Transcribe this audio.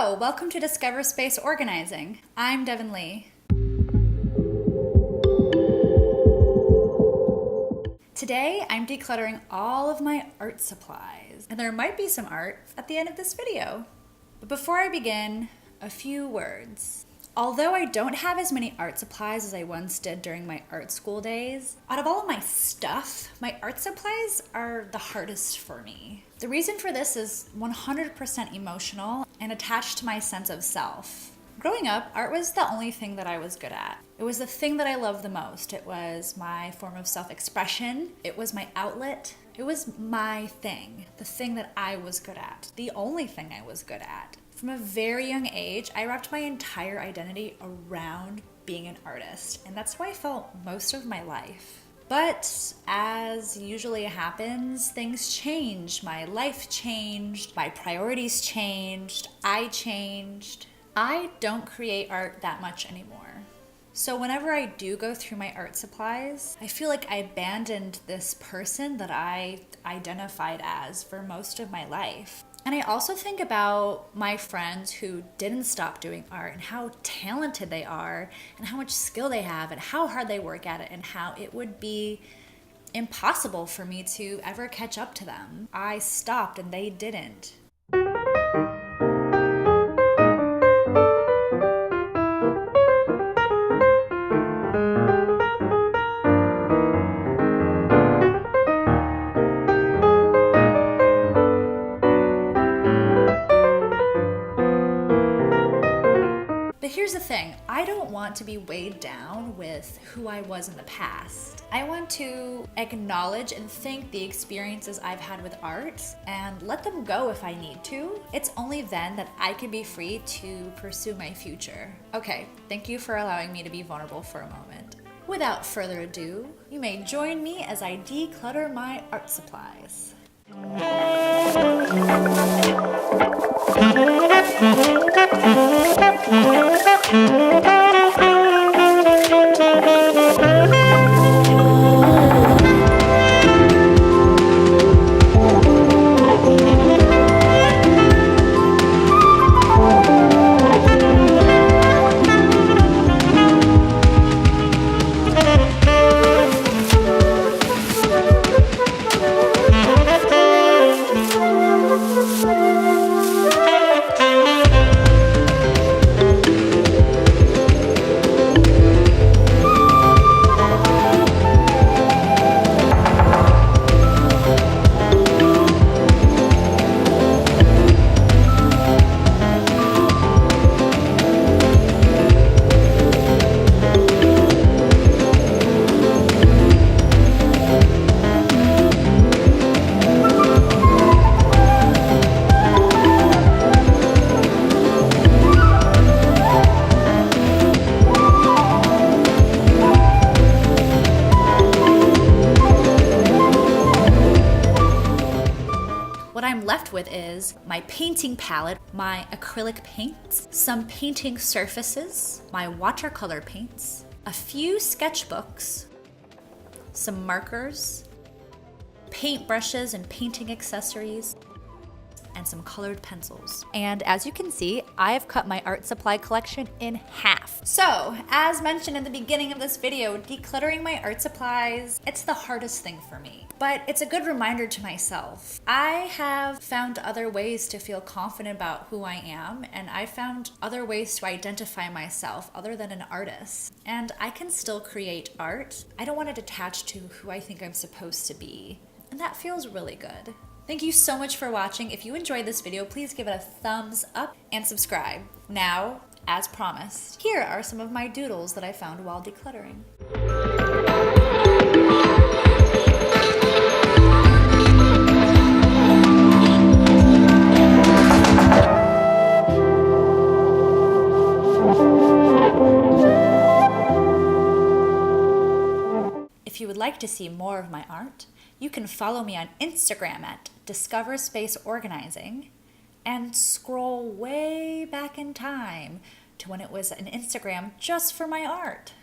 Hello, welcome to Discover Space Organizing. I'm Devin Lee. Today, I'm decluttering all of my art supplies, and there might be some art at the end of this video. But before I begin, a few words. Although I don't have as many art supplies as I once did during my art school days, out of all of my stuff, my art supplies are the hardest for me. The reason for this is 100% emotional and attached to my sense of self. Growing up, art was the only thing that I was good at. It was the thing that I loved the most. It was my form of self-expression. It was my outlet. It was my thing, the thing that I was good at, the only thing I was good at. From a very young age, I wrapped my entire identity around being an artist, and that's how I felt most of my life. But as usually happens, things changed. My life changed, my priorities changed, I changed. I don't create art that much anymore. So whenever I do go through my art supplies, I feel like I abandoned this person that I identified as for most of my life. And I also think about my friends who didn't stop doing art and how talented they are and how much skill they have and how hard they work at it and how it would be impossible for me to ever catch up to them. I stopped and they didn't. But here's the thing, I don't want to be weighed down with who I was in the past. I want to acknowledge and thank the experiences I've had with art and let them go if I need to. It's only then that I can be free to pursue my future. Okay, thank you for allowing me to be vulnerable for a moment. Without further ado, you may join me as I declutter my art supplies. What I'm left with is my painting palette, my acrylic paints, some painting surfaces, my watercolor paints, a few sketchbooks, some markers, paintbrushes and painting accessories, and some colored pencils. And as you can see, I have cut my art supply collection in half. So, as mentioned in the beginning of this video, decluttering my art supplies, it's the hardest thing for me. But it's a good reminder to myself. I have found other ways to feel confident about who I am, and I found other ways to identify myself other than an artist. And I can still create art. I don't want it attached to who I think I'm supposed to be. And that feels really good. Thank you so much for watching. If you enjoyed this video, please give it a thumbs up and subscribe. Now, as promised, here are some of my doodles that I found while decluttering. If you would like to see more of my art, you can follow me on Instagram at Discover Space Organizing and scroll way back in time to when it was an Instagram just for my art.